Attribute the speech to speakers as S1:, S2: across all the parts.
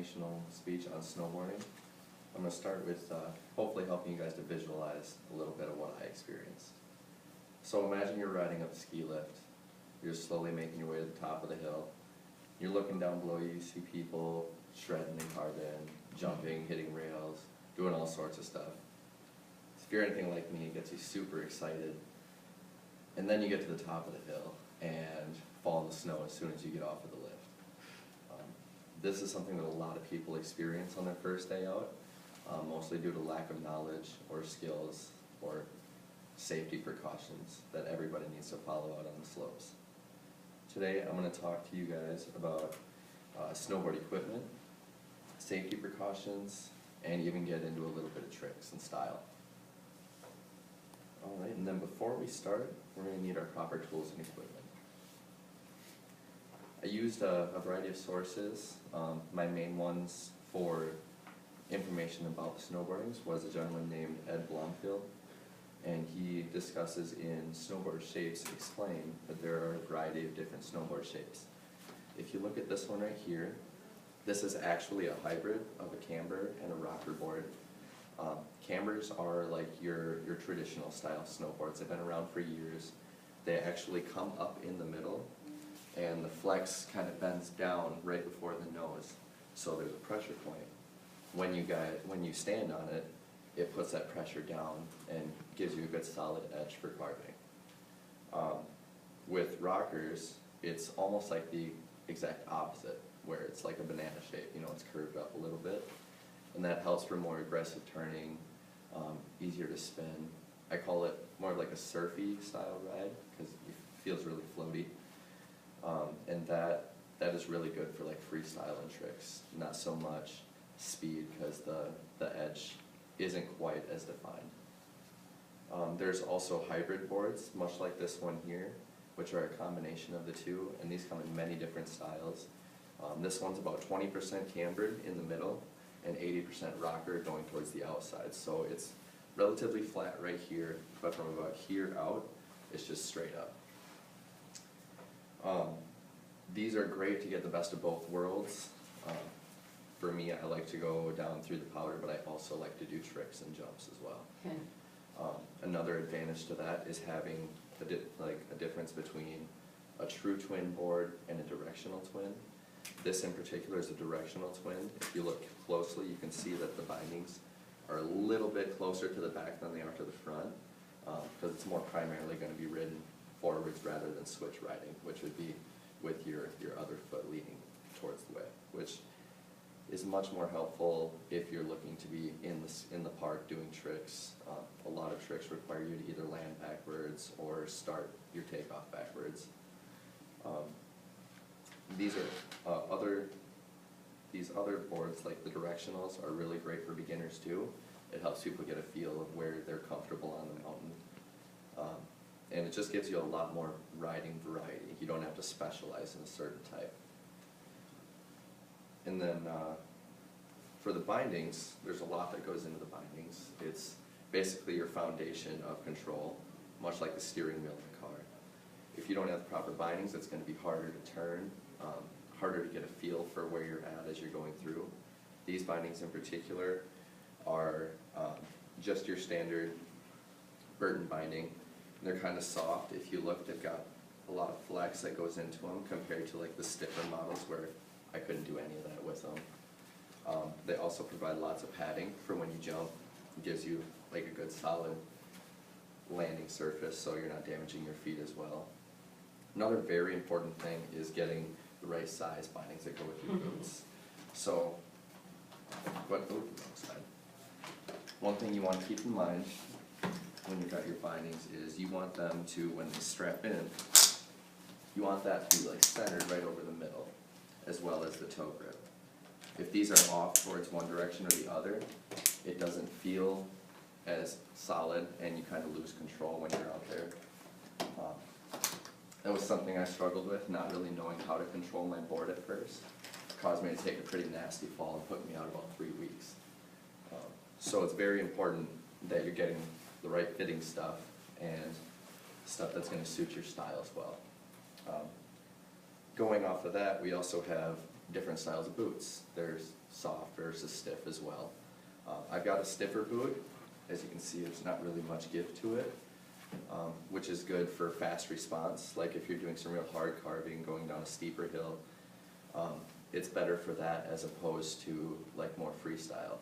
S1: informational speech on snowboarding. I'm going to start with hopefully helping you guys to visualize a little bit of what I experienced. So imagine you're riding up a ski lift. You're slowly making your way to the top of the hill. You're looking down below you see people shredding and carving, jumping, hitting rails, doing all sorts of stuff. If you're anything like me, it gets you super excited. And then you get to the top of the hill and fall in the snow as soon as you get off of the lift. This is something that a lot of people experience on their first day out, mostly due to lack of knowledge or skills or safety precautions that everybody needs to follow out on the slopes. Today I'm going to talk to you guys about snowboard equipment, safety precautions, and even get into a little bit of tricks and style. Alright, and then before we start, we're going to need our proper tools and equipment. I used a variety of sources. My main ones for information about snowboarding was a gentleman named Ed Blomfield, and he discusses in Snowboard Shapes Explained that there are a variety of different snowboard shapes. If you look at this one right here, this is actually a hybrid of a camber and a rocker board. Cambers are like your traditional style snowboards. They've been around for years. They actually come up in the middle, and the flex kind of bends down right before the nose. So there's a pressure point. When you stand on it, it puts that pressure down and gives you a good solid edge for carving. With rockers, it's almost like the exact opposite, where it's like a banana shape. You know, it's curved up a little bit, and that helps for more aggressive turning, easier to spin. I call it more like a surfy style ride because it feels really floaty, and that is really good for like freestyle and tricks. Not so much speed because the edge isn't quite as defined. There's also hybrid boards, much like this one here, which are a combination of the two, and these come in many different styles. This one's about 20% cambered in the middle and 80% rocker going towards the outside. So it's relatively flat right here, but from about here out, it's just straight up. These are great to get the best of both worlds. For me, I like to go down through the powder, but I also like to do tricks and jumps as well.
S2: Okay.
S1: Another advantage to that is having a difference between a true twin board and a directional twin. This in particular is a directional twin. If you look closely, you can see that the bindings are a little bit closer to the back than they are to the front, because it's more primarily going to be ridden forwards rather than switch riding, which would be with your other foot leaning towards the way, which is much more helpful if you're looking to be in the park doing tricks. A lot of tricks require you to either land backwards or start your takeoff backwards. These other boards, like the directionals, are really great for beginners too. It helps people get a feel of where they're comfortable on the mountain. And it just gives you a lot more riding variety. You don't have to specialize in a certain type. And then for the bindings, there's a lot that goes into the bindings. It's basically your foundation of control, much like the steering wheel of the car. If you don't have the proper bindings, it's going to be harder to turn, harder to get a feel for where you're at as you're going through. These bindings in particular are just your standard Burton binding. They're kind of soft. If you look, they've got a lot of flex that goes into them compared to like the stiffer models where I couldn't do any of that with them. They also provide lots of padding for when you jump. It gives you like a good solid landing surface so you're not damaging your feet as well. Another very important thing is getting the right size bindings that go with your boots. So, one thing you want to keep in mind when you've got your bindings is you want them to, when they strap in, you want that to be like centered right over the middle, as well as the toe grip. If these are off towards one direction or the other, it doesn't feel as solid and you kind of lose control when you're out there. That was something I struggled with, not really knowing how to control my board at first. It caused me to take a pretty nasty fall and put me out about 3 weeks. So it's very important that you're getting the right fitting stuff and stuff that's going to suit your style as well. Going off of that, we also have different styles of boots. There's soft versus stiff as well. I've got a stiffer boot. As you can see, there's not really much give to it, which is good for fast response. Like if you're doing some real hard carving, going down a steeper hill, it's better for that as opposed to like more freestyle.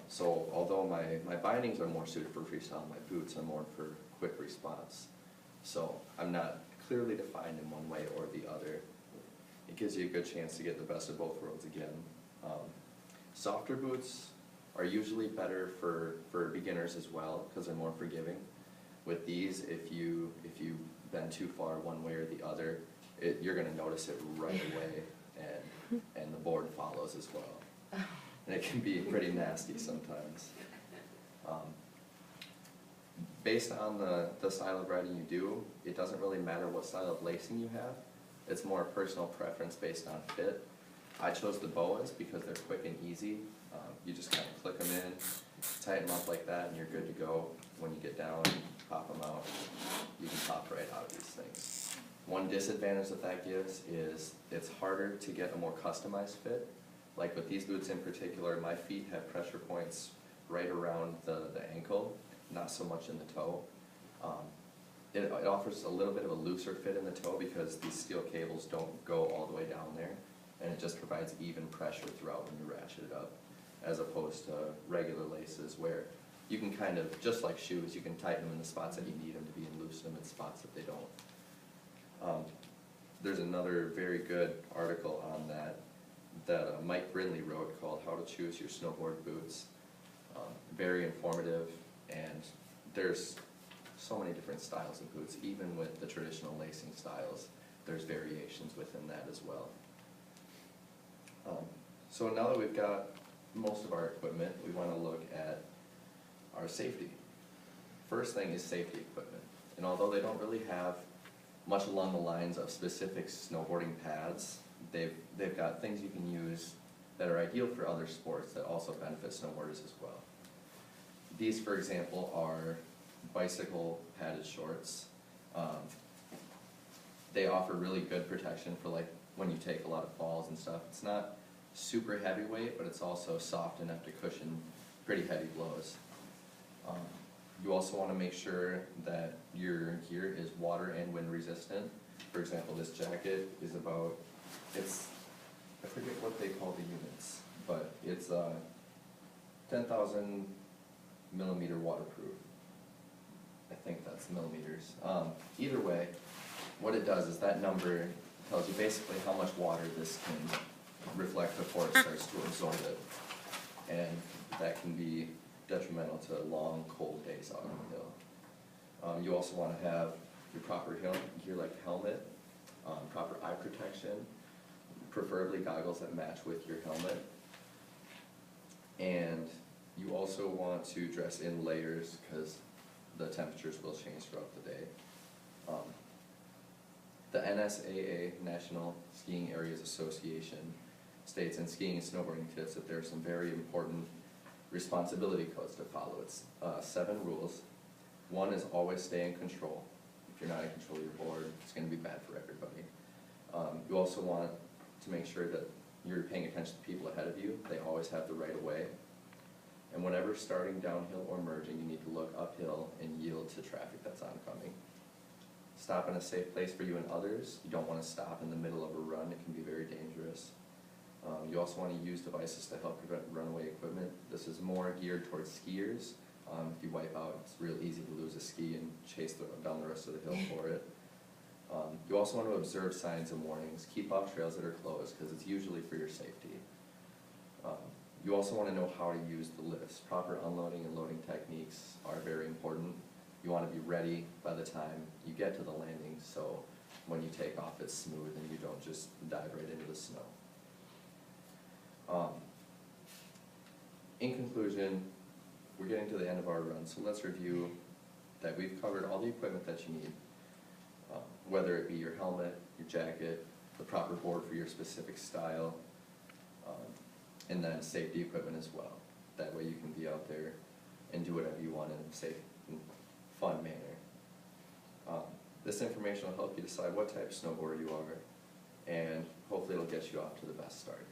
S1: So although my bindings are more suited for freestyle, my boots are more for quick response. So I'm not clearly defined in one way or the other. It gives you a good chance to get the best of both worlds again. Softer boots are usually better for beginners as well because they're more forgiving. With these, if you bend too far one way or the other, you're going to notice it right away, and the board follows as well. And it can be pretty nasty sometimes. Based on the style of riding you do, it doesn't really matter what style of lacing you have. It's more a personal preference based on fit. I chose the boas because they're quick and easy. You just kind of click them in, tighten them up like that, and you're good to go. When you get down, pop them out. You can pop right out of these things. One disadvantage that gives is it's harder to get a more customized fit. Like with these boots in particular, my feet have pressure points right around the ankle, not so much in the toe. It offers a little bit of a looser fit in the toe because these steel cables don't go all the way down there, and it just provides even pressure throughout when you ratchet it up, as opposed to regular laces where you can kind of, just like shoes, you can tighten them in the spots that you need them to be and loosen them in spots that they don't. There's another very good article on that Mike Brindley wrote called How to Choose Your Snowboard Boots. Very informative, and there's so many different styles of boots. Even with the traditional lacing styles, there's variations within that as well. So now that we've got most of our equipment, we want to look at our safety. First thing is safety equipment. And although they don't really have much along the lines of specific snowboarding pads, they've got things you can use that are ideal for other sports that also benefit snowboarders as well. These, for example, are bicycle padded shorts. They offer really good protection for like when you take a lot of falls and stuff. It's not super heavyweight, but it's also soft enough to cushion pretty heavy blows. You also want to make sure that your gear is water and wind resistant. For example, this jacket is about, I forget what they call the units, but it's 10,000 millimeter waterproof. I think that's millimeters. Either way, what it does is that number tells you basically how much water this can reflect before it starts to absorb it. And that can be detrimental to long, cold days out on the hill. You also want to have your proper gear like helmet, proper eye protection, preferably goggles that match with your helmet. And you also want to dress in layers because the temperatures will change throughout the day. The NSAA, National Skiing Areas Association, states in skiing and snowboarding tips that there are some very important responsibility codes to follow. It's 7 rules. One is always stay in control. If you're not in control of your board, it's going to be bad for everybody. You also want to make sure that you're paying attention to people ahead of you. They always have the right of way. And whenever starting downhill or merging, you need to look uphill and yield to traffic that's oncoming. Stop in a safe place for you and others. You don't want to stop in the middle of a run. It can be very dangerous. You also want to use devices to help prevent runaway equipment. This is more geared towards skiers. If you wipe out, it's real easy to lose a ski and chase down the rest of the hill for it. You also want to observe signs and warnings. Keep off trails that are closed because it's usually for your safety. You also want to know how to use the lifts. Proper unloading and loading techniques are very important. You want to be ready by the time you get to the landing, so when you take off it's smooth and you don't just dive right into the snow. In conclusion, we're getting to the end of our run, so let's review that we've covered all the equipment that you need, whether it be your helmet, your jacket, the proper board for your specific style, and then safety equipment as well. That way you can be out there and do whatever you want in a safe and fun manner. This information will help you decide what type of snowboarder you are, and hopefully it'll get you off to the best start.